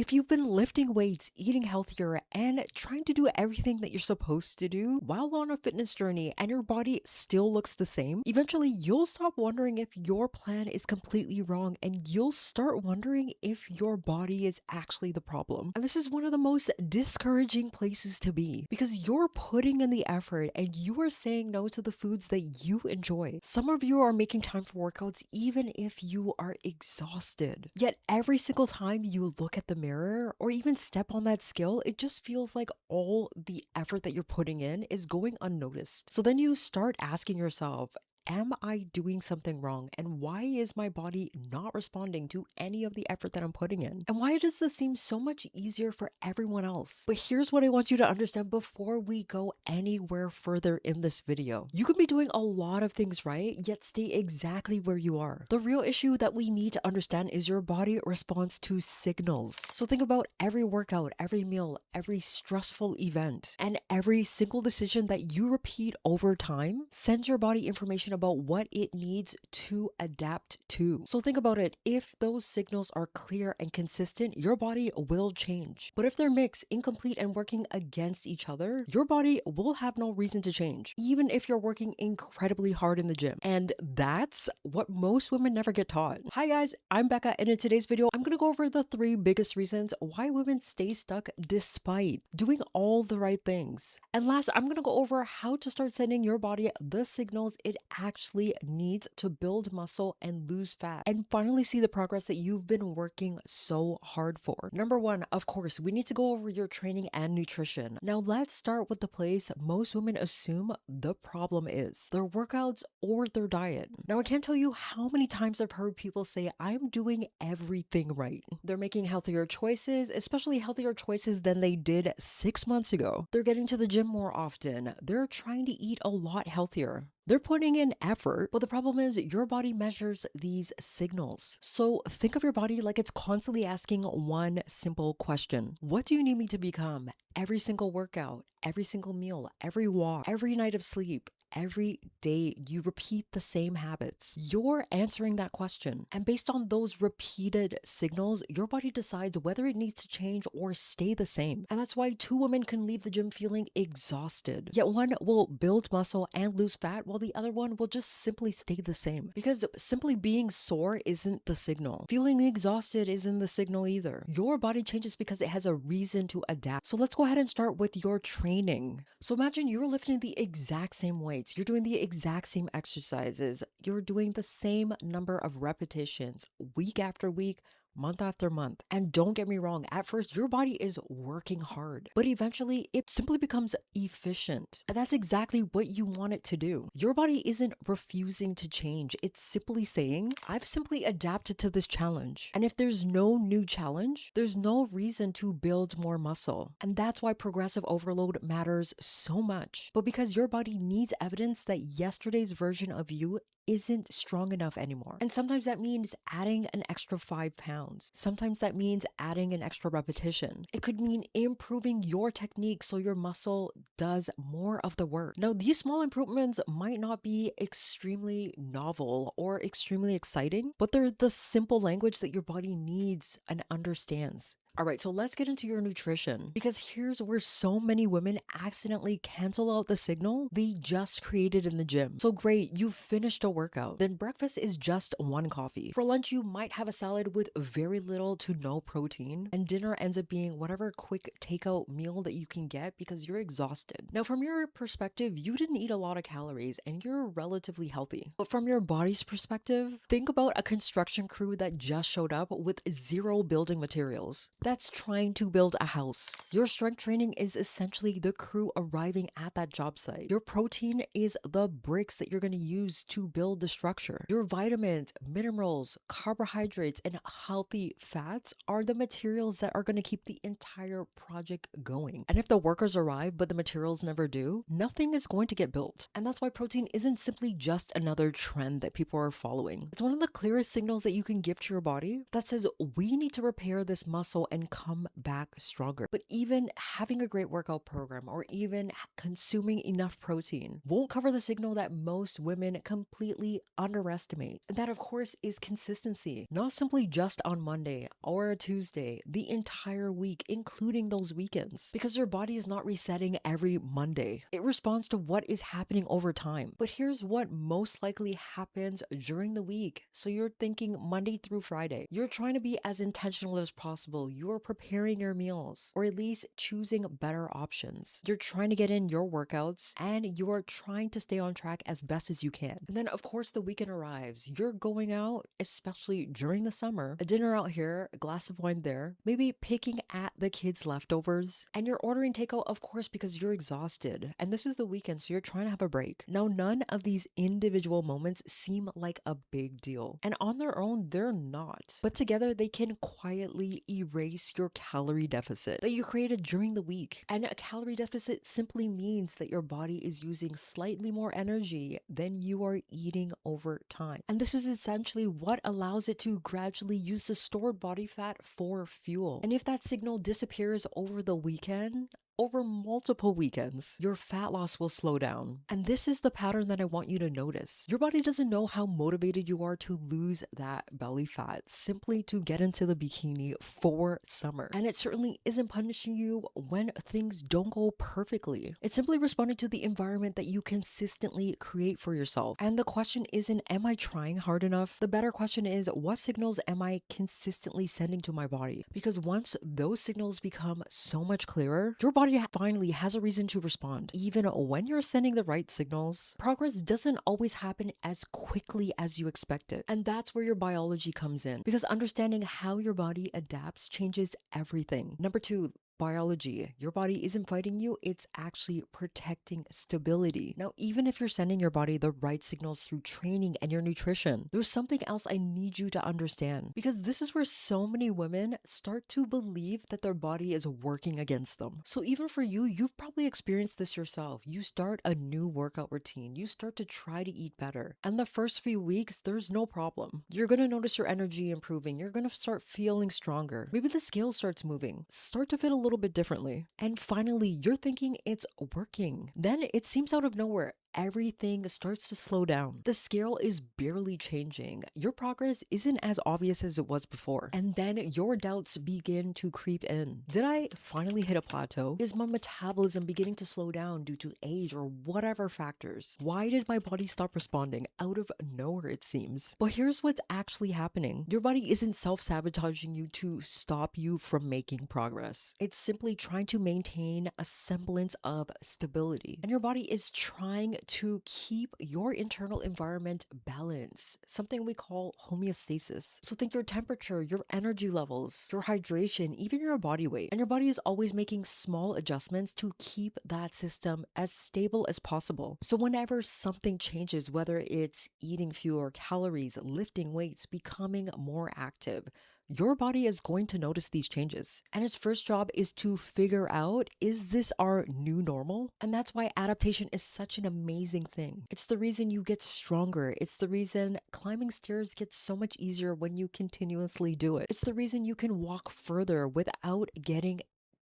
If you've been lifting weights, eating healthier, and trying to do everything that you're supposed to do while on a fitness journey and your body still looks the same, eventually you'll stop wondering if your plan is completely wrong and you'll start wondering if your body is actually the problem. And this is one of the most discouraging places to be because you're putting in the effort and you are saying no to the foods that you enjoy. Some of you are making time for workouts even if you are exhausted. Yet every single time you look at the mirror or even step on that scale, it just feels like all the effort that you're putting in is going unnoticed. So then you start asking yourself, am I doing something wrong? And why is my body not responding to any of the effort that I'm putting in? And why does this seem so much easier for everyone else? But here's what I want you to understand before we go anywhere further in this video. You could be doing a lot of things right, yet stay exactly where you are. The real issue that we need to understand is your body responds to signals. So think about every workout, every meal, every stressful event, and every single decision that you repeat over time sends your body information about what it needs to adapt to. So think about it. If those signals are clear and consistent, your body will change. But if they're mixed, incomplete, and working against each other, your body will have no reason to change, even if you're working incredibly hard in the gym. And that's what most women never get taught. Hi guys, I'm Becca, and in today's video, I'm gonna go over the 3 biggest reasons why women stay stuck despite doing all the right things. And last, I'm gonna go over how to start sending your body the signals it actually needs to build muscle and lose fat, and finally see the progress that you've been working so hard for. Number 1, of course, we need to go over your training and nutrition. Now let's start with the place most women assume the problem is: their workouts or their diet. Now I can't tell you how many times I've heard people say, I'm doing everything right. They're making healthier choices, especially healthier choices than they did 6 months ago. They're getting to the gym more often. They're trying to eat a lot healthier. They're putting in effort, but the problem is your body measures these signals. So think of your body like it's constantly asking one simple question: what do you need me to become? Every single workout, every single meal, every walk, every night of sleep, every day you repeat the same habits. You're answering that question. And based on those repeated signals, your body decides whether it needs to change or stay the same. And that's why 2 women can leave the gym feeling exhausted. Yet one will build muscle and lose fat while the other one will just simply stay the same. Because simply being sore isn't the signal. Feeling exhausted isn't the signal either. Your body changes because it has a reason to adapt. So let's go ahead and start with your training. So imagine you're lifting the exact same weight. You're doing the exact same exercises. You're doing the same number of repetitions week after week, month after month. And don't get me wrong, at first your body is working hard, but eventually it simply becomes efficient. And that's exactly what you want it to do. Your body isn't refusing to change. It's simply saying, I've simply adapted to this challenge. And if there's no new challenge, there's no reason to build more muscle. And that's why progressive overload matters so much. But because your body needs evidence that yesterday's version of you isn't strong enough anymore. And sometimes that means adding an extra 5 pounds. Sometimes that means adding an extra repetition. It could mean improving your technique so your muscle does more of the work. Now, these small improvements might not be extremely novel or extremely exciting, but they're the simple language that your body needs and understands. All right, so let's get into your nutrition, because here's where so many women accidentally cancel out the signal they just created in the gym. So great, you finished a workout. Then breakfast is just 1 coffee. For lunch, you might have a salad with very little to no protein, and dinner ends up being whatever quick takeout meal that you can get because you're exhausted. Now, from your perspective, you didn't eat a lot of calories and you're relatively healthy. But from your body's perspective, think about a construction crew that just showed up with 0 building materials. That's trying to build a house. Your strength training is essentially the crew arriving at that job site. Your protein is the bricks that you're going to use to build the structure. Your vitamins, minerals, carbohydrates, and healthy fats are the materials that are going to keep the entire project going. And if the workers arrive but the materials never do, nothing is going to get built. And that's why protein isn't simply just another trend that people are following. It's one of the clearest signals that you can give to your body that says, we need to repair this muscle and and come back stronger. But even having a great workout program or even consuming enough protein won't cover the signal that most women completely underestimate. And that, of course, is consistency. Not simply just on Monday or a Tuesday, the entire week, including those weekends. Because your body is not resetting every Monday. It responds to what is happening over time. But here's what most likely happens during the week. So you're thinking Monday through Friday. You're trying to be as intentional as possible. You're preparing your meals, or at least choosing better options. You're trying to get in your workouts, and you're trying to stay on track as best as you can. And then, of course, the weekend arrives. You're going out, especially during the summer, a dinner out here, a glass of wine there, maybe picking at the kids' leftovers, and you're ordering takeout, of course, because you're exhausted. And this is the weekend, so you're trying to have a break. Now, none of these individual moments seem like a big deal. And on their own, they're not. But together, they can quietly erase your calorie deficit that you created during the week. And a calorie deficit simply means that your body is using slightly more energy than you are eating over time. And this is essentially what allows it to gradually use the stored body fat for fuel. And if that signal disappears over the weekend, over multiple weekends, your fat loss will slow down. And this is the pattern that I want you to notice. Your body doesn't know how motivated you are to lose that belly fat simply to get into the bikini for summer. And it certainly isn't punishing you when things don't go perfectly. It's simply responding to the environment that you consistently create for yourself. And the question isn't, am I trying hard enough? The better question is, what signals am I consistently sending to my body? Because once those signals become so much clearer, your body finally has a reason to respond. Even when you're sending the right signals, progress doesn't always happen as quickly as you expect it. And that's where your biology comes in, because understanding how your body adapts changes everything. Number two, biology. Your body isn't fighting you, it's actually protecting stability. Now, even if you're sending your body the right signals through training and your nutrition, there's something else I need you to understand, because this is where so many women start to believe that their body is working against them. So even for you, you've probably experienced this yourself. You start a new workout routine, you start to try to eat better, and the first few weeks, there's no problem. You're gonna notice your energy improving, you're gonna start feeling stronger. Maybe the scale starts moving, start to fit a little bit differently. And finally, you're thinking it's working. Then it seems out of nowhere, everything starts to slow down. The scale is barely changing. Your progress isn't as obvious as it was before. And then your doubts begin to creep in. Did I finally hit a plateau? Is my metabolism beginning to slow down due to age or whatever factors? Why did my body stop responding? Out of nowhere, it seems. But here's what's actually happening. Your body isn't self-sabotaging you to stop you from making progress. It's simply trying to maintain a semblance of stability. And your body is trying to keep your internal environment balanced, something we call homeostasis. So think your temperature, your energy levels, your hydration, even your body weight. And your body is always making small adjustments to keep that system as stable as possible. So whenever something changes, whether it's eating fewer calories, lifting weights, becoming more active, your body is going to notice these changes. And its first job is to figure out, is this our new normal? And that's why adaptation is such an amazing thing. It's the reason you get stronger. It's the reason climbing stairs gets so much easier when you continuously do it. It's the reason you can walk further without getting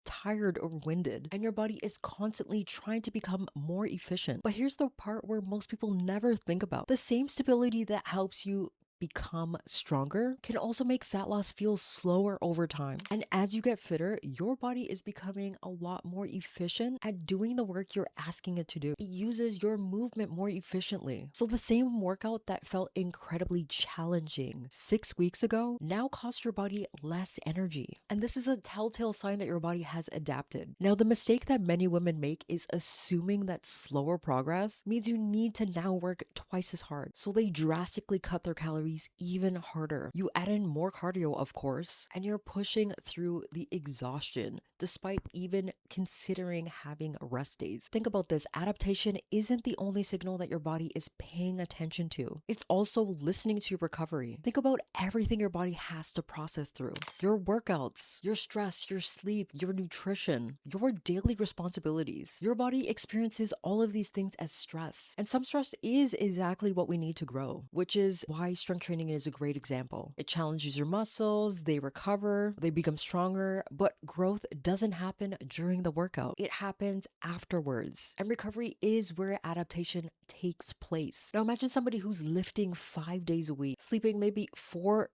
tired or winded, and your body is constantly trying to become more efficient. But here's the part where most people never think about. The same stability that helps you become stronger can also make fat loss feel slower over time. And as you get fitter, your body is becoming a lot more efficient at doing the work you're asking it to do. It uses your movement more efficiently. So the same workout that felt incredibly challenging 6 weeks ago now costs your body less energy. And this is a telltale sign that your body has adapted. Now, the mistake that many women make is assuming that slower progress means you need to now work twice as hard. So they drastically cut their calories even harder. You add in more cardio, of course, and you're pushing through the exhaustion despite even considering having rest days. Think about this. Adaptation isn't the only signal that your body is paying attention to. It's also listening to your recovery. Think about everything your body has to process through. Your workouts, your stress, your sleep, your nutrition, your daily responsibilities. Your body experiences all of these things as stress. And some stress is exactly what we need to grow, which is why strength strength training is a great example. It challenges your muscles, they recover, they become stronger, but growth doesn't happen during the workout. It happens afterwards. And recovery is where adaptation takes place. Now imagine somebody who's lifting 5 days a week, sleeping maybe 4-5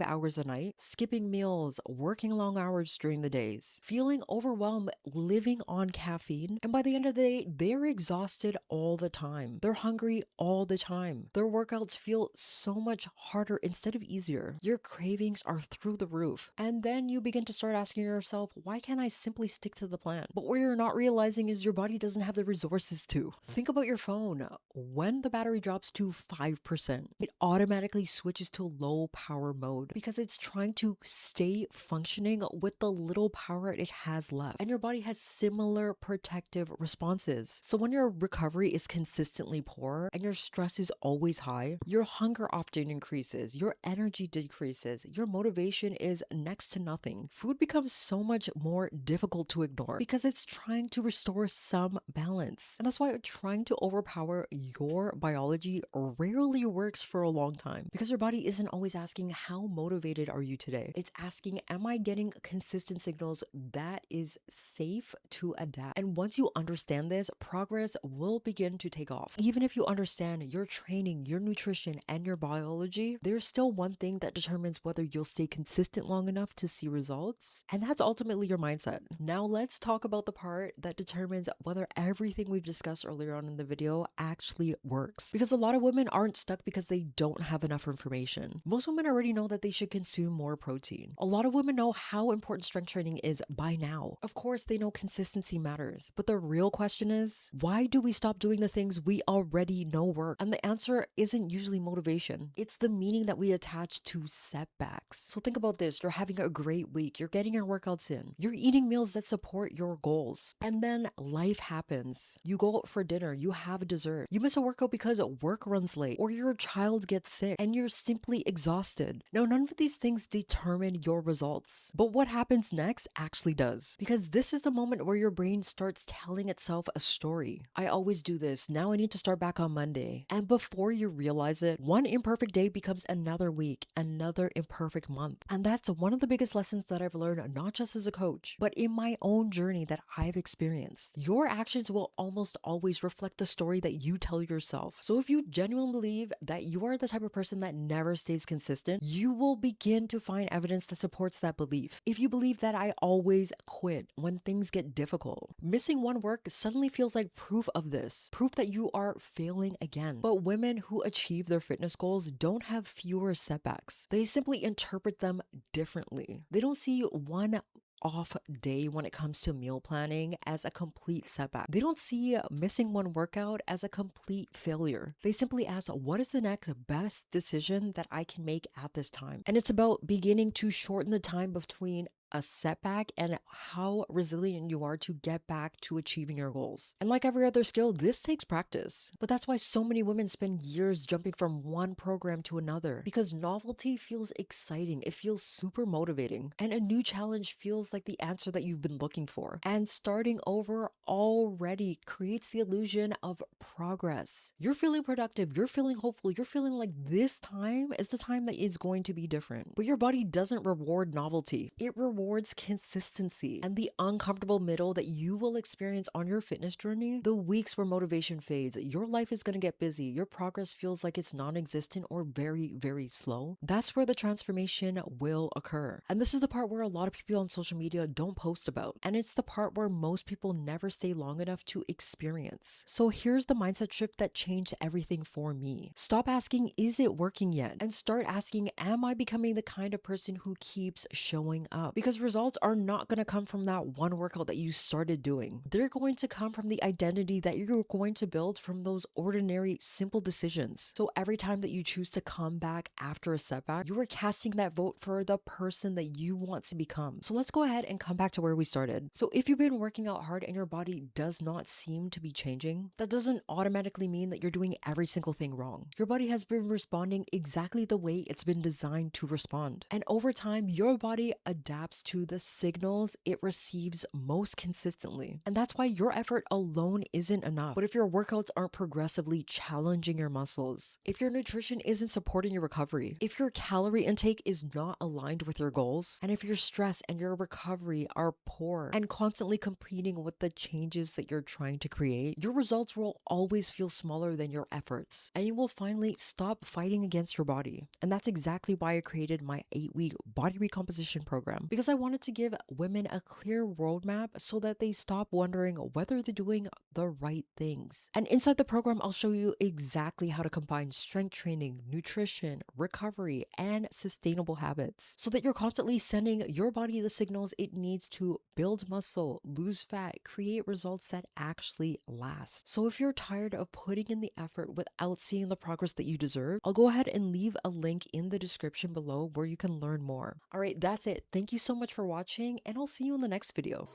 hours a night, skipping meals, working long hours during the days, feeling overwhelmed, living on caffeine, and by the end of the day, they're exhausted all the time. They're hungry all the time. Their workouts feel so much harder instead of easier. Your cravings are through the roof. And then you begin to start asking yourself, why can't I simply stick to the plan? But what you're not realizing is your body doesn't have the resources to. Think about your phone. When the battery drops to 5%, it automatically switches to low power mode because it's trying to stay functioning with the little power it has left. And your body has similar protective responses. So when your recovery is consistently poor and your stress is always high, your hunger often increases, your energy decreases, your motivation is next to nothing. Food becomes so much more difficult to ignore because it's trying to restore some balance. And that's why trying to overpower your biology rarely works for a long time, because your body isn't always asking, how motivated are you today? It's asking, am I getting consistent signals that is safe to adapt? And once you understand this, progress will begin to take off. Even if you understand your training, your nutrition, and your biology, there's still one thing that determines whether you'll stay consistent long enough to see results, and that's ultimately your mindset. Now let's talk about the part that determines whether everything we've discussed earlier on in the video actually works. Because a lot of women aren't stuck because they don't have enough information. Most women already know that they should consume more protein. A lot of women know how important strength training is by now. Of course, they know consistency matters, but the real question is, why do we stop doing the things we already know work? And the answer isn't usually motivation. It's the meaning that we attach to setbacks. So think about this. You're having a great week. You're getting your workouts in. You're eating meals that support your goals. And then life happens. You go out for dinner. You have a dessert. You miss a workout because work runs late, or your child gets sick, and you're simply exhausted. Now, none of these things determine your results, but what happens next actually does, because this is the moment where your brain starts telling itself a story. I always do this. Now I need to start back on Monday. And before you realize it, one imperfect day becomes another week, another imperfect month. And that's one of the biggest lessons that I've learned, not just as a coach, but in my own journey that I've experienced. Your actions will almost always reflect the story that you tell yourself. So if you genuinely believe that you are the type of person that never stays consistent, you will begin to find evidence that supports that belief. If you believe that I always quit when things get difficult, missing one work suddenly feels like proof of this, proof that you are failing again. But women who achieve their fitness goals don't have fewer setbacks. They simply interpret them differently. They don't see one off day when it comes to meal planning as a complete setback. They don't see missing one workout as a complete failure. They simply ask, what is the next best decision that I can make at this time? And it's about beginning to shorten the time between a setback and how resilient you are to get back to achieving your goals. And like every other skill, this takes practice. But that's why so many women spend years jumping from one program to another, because novelty feels exciting. It feels super motivating. And a new challenge feels like the answer that you've been looking for. And starting over already creates the illusion of progress. You're feeling productive. You're feeling hopeful. You're feeling like this time is the time that is going to be different. But your body doesn't reward novelty. It rewards consistency. And the uncomfortable middle that you will experience on your fitness journey, the weeks where motivation fades, your life is going to get busy, your progress feels like it's non-existent or very, very slow, that's where the transformation will occur. And this is the part where a lot of people on social media don't post about. And it's the part where most people never stay long enough to experience. So here's the mindset shift that changed everything for me. Stop asking, is it working yet? And start asking, am I becoming the kind of person who keeps showing up? Because results are not going to come from that one workout that you started doing. They're going to come from the identity that you're going to build from those ordinary, simple decisions. So every time that you choose to come back after a setback, you are casting that vote for the person that you want to become. So let's go ahead and come back to where we started. So if you've been working out hard and your body does not seem to be changing, that doesn't automatically mean that you're doing every single thing wrong. Your body has been responding exactly the way it's been designed to respond. And over time, your body adapts reacts to the signals it receives most consistently. And that's why your effort alone isn't enough. But if your workouts aren't progressively challenging your muscles, if your nutrition isn't supporting your recovery, if your calorie intake is not aligned with your goals, and if your stress and your recovery are poor and constantly competing with the changes that you're trying to create, your results will always feel smaller than your efforts, and you will finally stop fighting against your body. And that's exactly why I created my 8-week body recomposition program, because I wanted to give women a clear roadmap so that they stop wondering whether they're doing the right things. And inside the program, I'll show you exactly how to combine strength training, nutrition, recovery, and sustainable habits so that you're constantly sending your body the signals it needs to build muscle, lose fat, create results that actually last. So if you're tired of putting in the effort without seeing the progress that you deserve, I'll go ahead and leave a link in the description below where you can learn more. All right, that's it. Thank you so much for watching, and I'll see you in the next video.